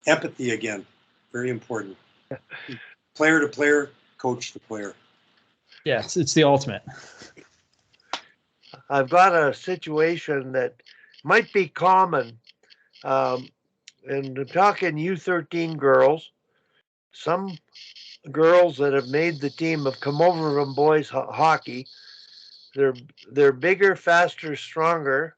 Empathy again, very important. Player to player, coach to player. Yeah, it's the ultimate. I've got a situation that might be common. And I'm talking U13 girls. Some girls that have made the team have come over from boys hockey. They're bigger, faster, stronger,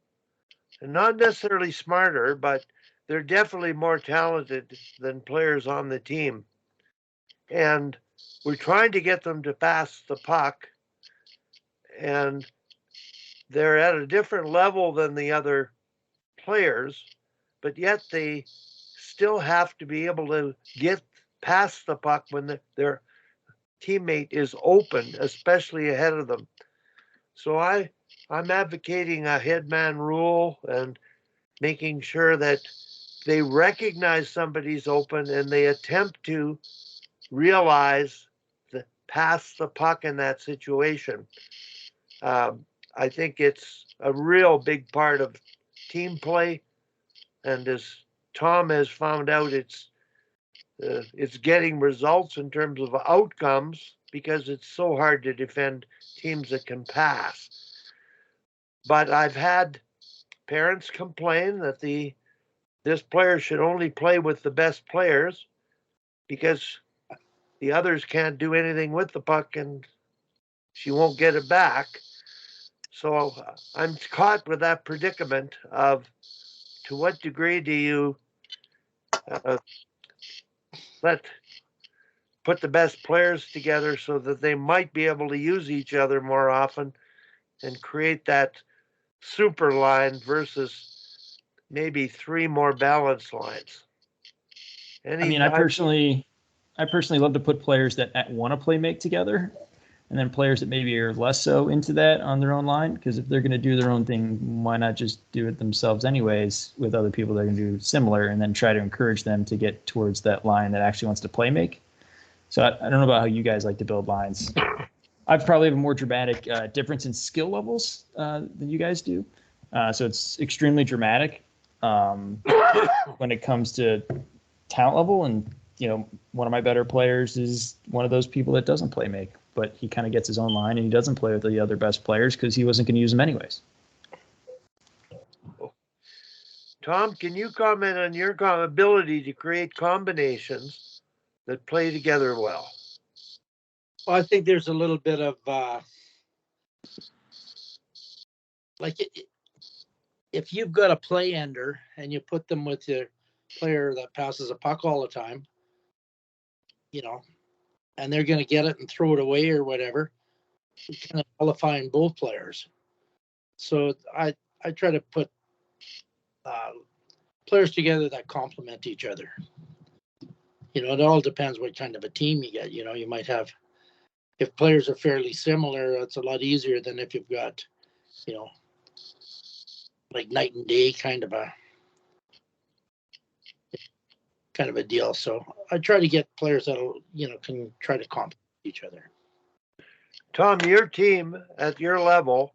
and not necessarily smarter, but they're definitely more talented than players on the team. And we're trying to get them to pass the puck, and they're at a different level than the other players, but yet they still have to be able to get past the puck when their teammate is open, especially ahead of them. So I'm advocating a headman rule and making sure that they recognize somebody's open and they attempt to realize the pass the puck in that situation. I think it's a real big part of team play, and as Tom has found out, it's getting results in terms of outcomes because it's so hard to defend teams that can pass. But I've had parents complain that this player should only play with the best players because the others can't do anything with the puck and she won't get it back. So I'm caught with that predicament of to what degree do you let put the best players together so that they might be able to use each other more often and create that super line versus maybe three more balanced lines. I personally love to put players that want to play make together, and then players that maybe are less so into that on their own line. Because if they're going to do their own thing, why not just do it themselves anyways with other people that are going to do similar, and then try to encourage them to get towards that line that actually wants to play make. So I don't know about how you guys like to build lines. I've probably have a more dramatic difference in skill levels than you guys do. So it's extremely dramatic when it comes to talent level. And, one of my better players is one of those people that doesn't play make, but he kind of gets his own line and he doesn't play with the other best players because he wasn't going to use them anyways. Tom, can you comment on your ability to create combinations that play together well? Well, I think there's a little bit of if you've got a play ender and you put them with your player that passes a puck all the time, and they're going to get it and throw it away or whatever, you kind of nullifying both players. So I try to put players together that complement each other. It all depends what kind of a team you get. You might have, if players are fairly similar, it's a lot easier than if you've got, like night and day kind of a deal. So I try to get players that'll, can try to complement each other. Tom, your team at your level,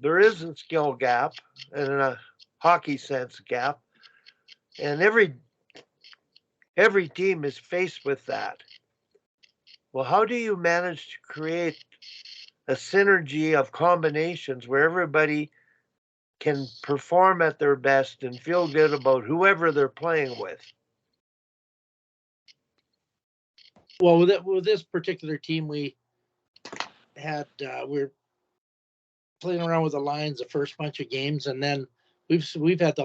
there is a skill gap and in a hockey sense gap, and every team is faced with that. Well, how do you manage to create a synergy of combinations where everybody can perform at their best and feel good about whoever they're playing with? Well, with this particular team, we we're playing around with the lines the first bunch of games, and then we've had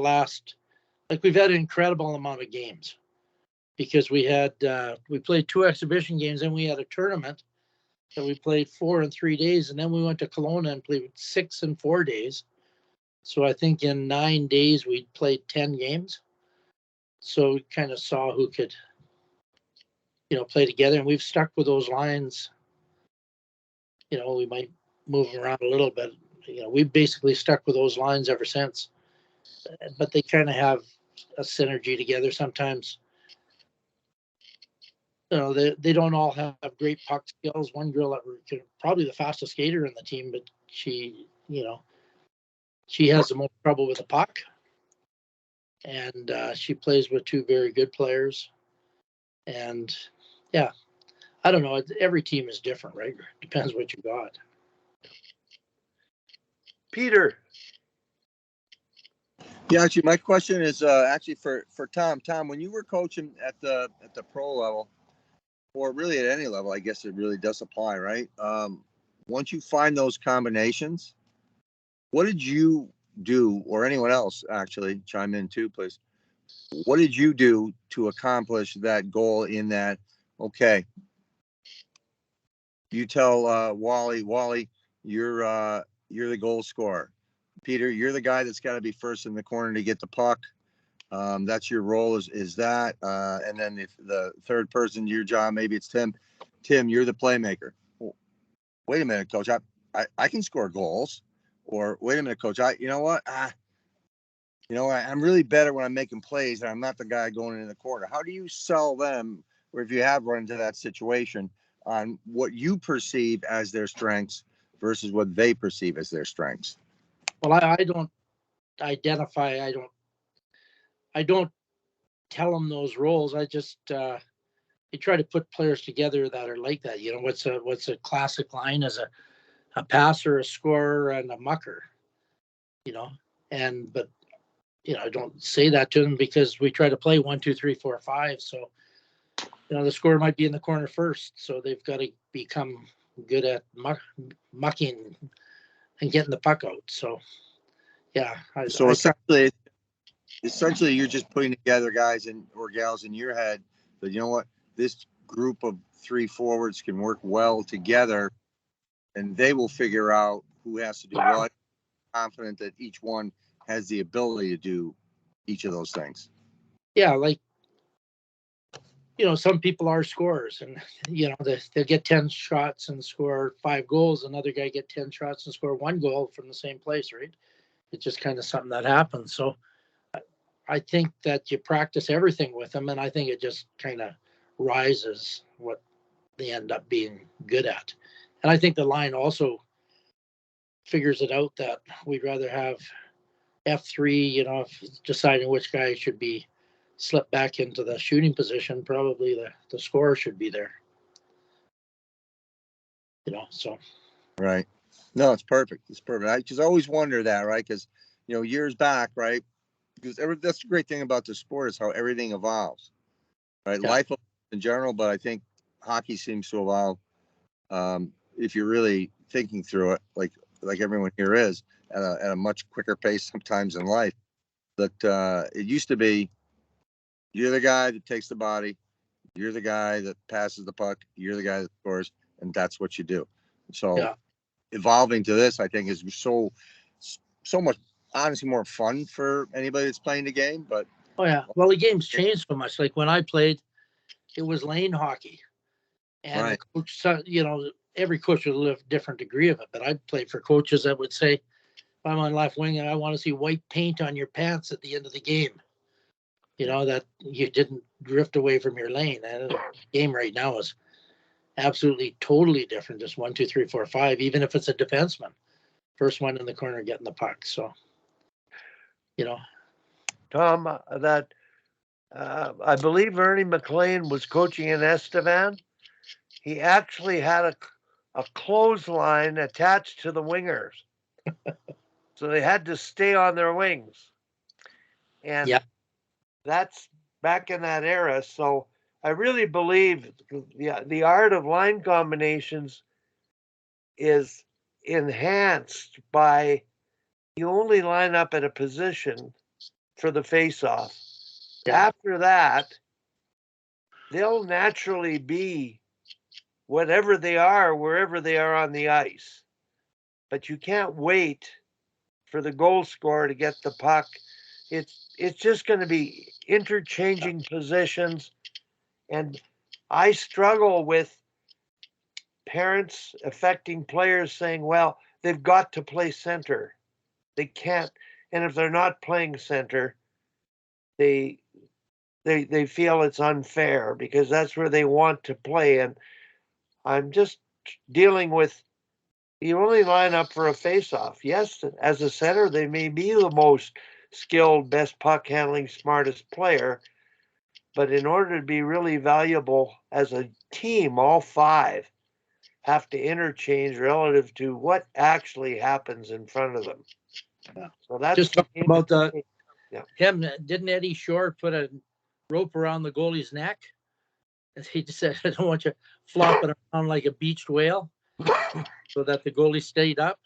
we've had an incredible amount of games because we played 2 exhibition games and we had a tournament that we played 4 in 3 days, and then we went to Kelowna and played 6 in 4 days. So I think in 9 days we played 10 games. So we kind of saw who could, play together, and we've stuck with those lines. We might move them around a little bit. We've basically stuck with those lines ever since. But they kind of have a synergy together sometimes. They don't all have great puck skills. One girl that probably the fastest skater in the team, but she has the most trouble with the puck. and she plays with two very good players. And yeah, I don't know. Every team is different, right? Depends what you got. Peter. Yeah, actually, my question is actually for Tom. Tom, when you were coaching at the pro level, or really at any level, I guess it really does apply, right? Once you find those combinations, what did you do, or anyone else actually chime in too, please? What did you do to accomplish that goal? In that, okay, you tell Wally, you're the goal scorer. Peter, you're the guy that's got to be first in the corner to get the puck. That's your role is that. And then if the third person, your job, maybe it's Tim. Tim, you're the playmaker. Well, wait a minute, coach. I can score goals. Or wait a minute, coach. You know what? I'm really better when I'm making plays and I'm not the guy going in the corner. How do you sell them, or if you have run into that situation, on what you perceive as their strengths versus what they perceive as their strengths? Well, I don't identify. I don't tell them those roles. I just you try to put players together that are like that. What's a classic line as a passer, a scorer, and a mucker. But I don't say that to them because we try to play 1, 2, 3, 4, 5. So the scorer might be in the corner first, so they've got to become good at mucking and getting the puck out. So yeah. So essentially, you're just putting together guys or gals in your head that, you know what, this group of 3 forwards can work well together, and they will figure out who has to do what. Confident that each one has the ability to do each of those things. Yeah, some people are scorers, and they'll get 10 shots and score 5 goals. Another guy get 10 shots and score 1 goal from the same place, right? It's just kind of something that happens. So I think that you practice everything with them, and I think it just kind of rises what they end up being good at. And I think the line also figures it out that we'd rather have F3, if deciding which guy should be slipped back into the shooting position, probably the scorer should be there. So. Right. No, it's perfect. It's perfect. I just always wonder that, right? Because, years back, right? Because that's the great thing about the sport is how everything evolves, right? Yeah. Life in general, but I think hockey seems to evolve, if you're really thinking through it, like everyone here is, at a much quicker pace sometimes in life. That it used to be, you're the guy that takes the body, you're the guy that passes the puck, you're the guy that scores, and that's what you do. So Yeah. Evolving to this, I think, is so much, honestly, more fun for anybody that's playing the game. But Oh yeah, well the game's changed so much. Like when I played, it was lane hockey, and right. the coach, every coach would live a different degree of it. But I played for coaches that would say, if I'm on left wing and I want to see white paint on your pants at the end of the game, that you didn't drift away from your lane. And the game right now is absolutely totally different. Just 1, 2, 3, 4, 5. Even if it's a defenseman, first one in the corner getting the puck. So, Tom, that I believe Ernie McLean was coaching in Estevan. He actually had a clothesline attached to the wingers, so they had to stay on their wings. And yeah. That's back in that era. So I really believe the art of line combinations is enhanced by you only line up at a position for the face-off. Yeah. After that, they'll naturally be whatever they are, wherever they are on the ice. But you can't wait for the goal scorer to get the puck. It's just going to be interchanging positions. And I struggle with parents affecting players saying, well, they've got to play center. They can't. And if they're not playing center, they feel it's unfair because that's where they want to play. And I'm just dealing with, you only line up for a face-off. Yes, as a center, they may be the most skilled, best puck handling, smartest player. But in order to be really valuable as a team, all five have to interchange relative to what actually happens in front of them. Yeah. So that's Just talking about Yeah. him. Didn't Eddie Shore put a rope around the goalie's neck? And he just said, "I don't want you flopping around like a beached whale," so that the goalie stayed up.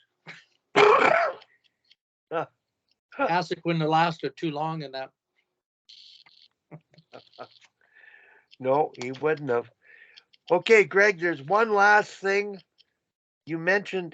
Hasek wouldn't have lasted too long in that. No, he wouldn't have. Okay, Greg, there's one last thing. You mentioned